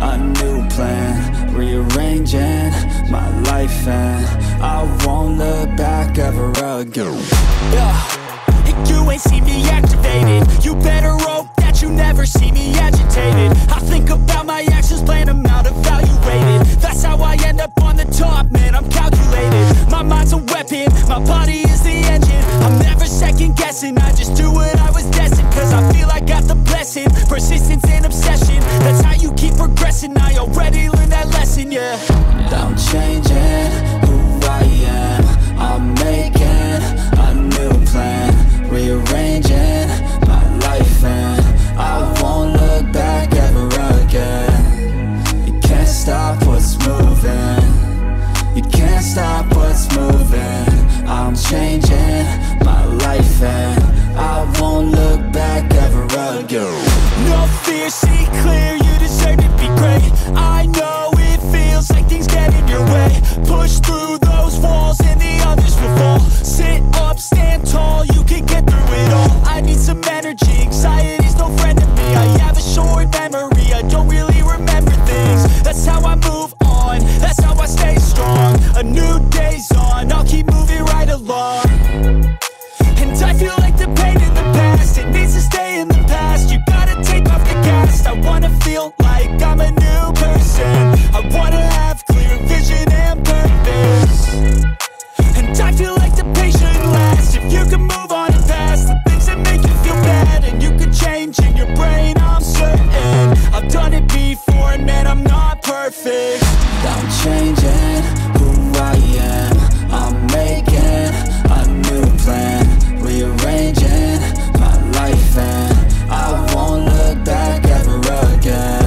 a new plan, rearranging my life, and I won't look back ever again. You ain't see me activated. You better hope that you never see me agitated. I think about my actions, plan them out, evaluated. That's how I end up on the top, man, I'm calculated. My mind's a weapon, my body is the engine. I'm never second guessing, I just do what I was destined. Cause I feel I got the blessing, persistence and obsession. That's how you keep progressing, I already learned that lesson, yeah. I'm changing who I am, I'm making a new plan, rearranging my life, and I won't look back ever again. You can't stop what's moving, you can't stop what's moving. I'm changing my life, and I won't look back ever again. No fear, see clear, you deserve to be great. I know it feels like things get in your way. Push through those walls and the others will fall. Sit up, stand tall, you can get through it all. I need some energy, anxiety's no friend to me. I have a short memory, I don't really remember things. That's how I move on, that's how I stay strong. A new day's on, I'll keep moving right along. And I feel like the pain in the past, it needs to stay in the past. You gotta take off the gas. I wanna feel like I'm a new person. I wanna have clear vision and purpose. And I feel like the pain shouldn't last. If you can move on and past the things that make you feel bad, and you can change in your brain, I'm certain. I've done it before, and man, I'm not perfect. I'm changing who I am, I'm making a new plan, rearranging my life, and I won't look back ever again.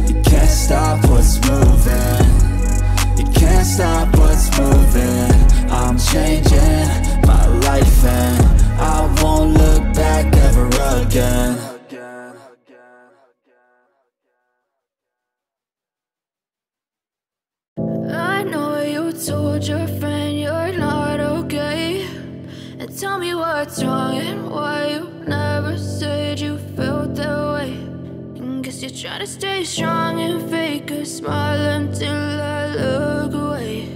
You can't stop what's moving, you can't stop what's moving. I'm changing my life, and I won't look back ever again. I know you told your friend you're not okay, and tell me what's wrong and why you never said you felt that way. And guess you're trying to stay strong and fake a smile until I look away.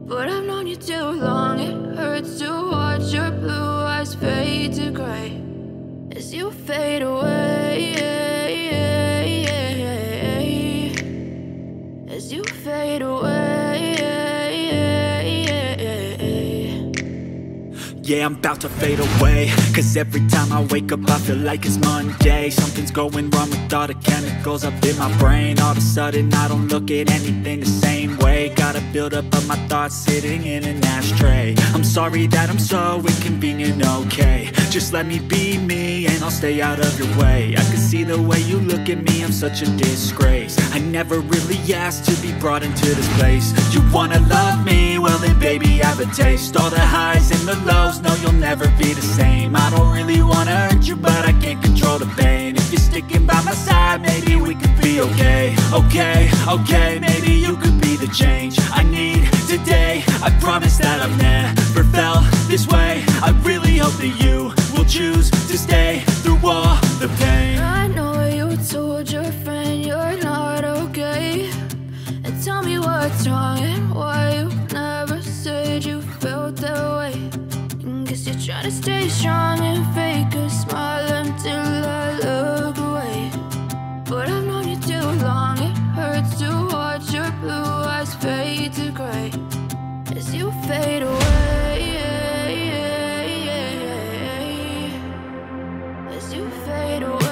But I've known you too long, it hurts to watch your blue eyes fade to gray as you fade away, as you fade away. Yeah, I'm about to fade away, cause every time I wake up I feel like it's Monday. Something's going wrong with all the chemicals up in my brain. All of a sudden I don't look at anything the same way. Gotta build up of my thoughts sitting in an ashtray. I'm sorry that I'm so inconvenient, okay. Just let me be me and I'll stay out of your way. I can see the way you look at me, I'm such a disgrace. I never really asked to be brought into this place. You wanna love me? Well then baby I have a taste. All the highs and the lows, no you'll never be the same. I don't really wanna hurt you but I can't control the pain. If you're sticking by my side maybe we could be okay. Okay, maybe you could be the change I need today. I promise that I've never felt this way. I really hope that you will choose to stay through all the pain. I know you told your friend you're not okay, and tell me what's wrong and why you never said you felt that way. And guess you're trying to stay strong and fake a smile until I look away. But I've known you too long, it hurts to watch your blue eyes fade to gray as you fade away, as you fade away.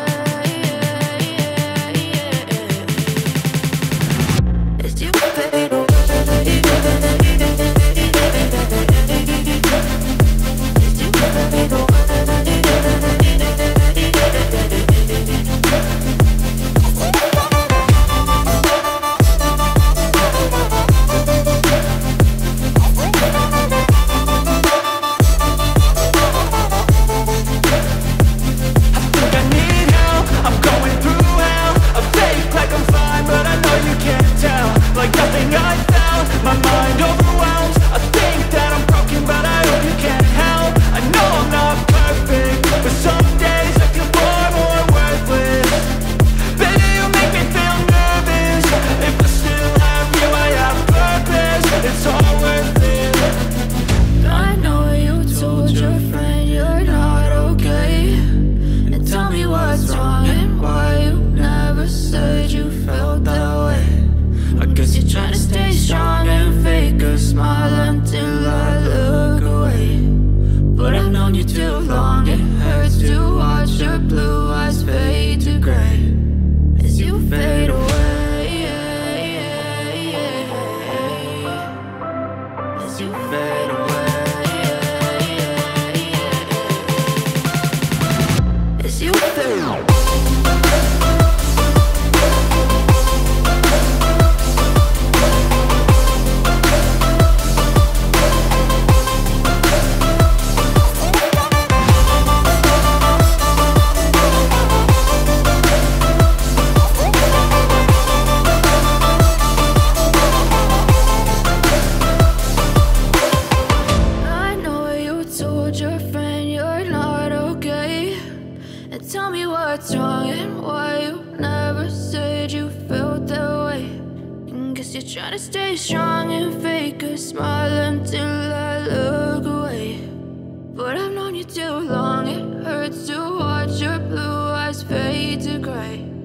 Some days I feel bored, more worthless. Baby, you make me feel nervous. tell me what's wrong and why you never said you felt that way. And guess you're trying to stay strong and fake a smile until I look away. But I've known you too long, it hurts to watch your blue eyes fade to gray.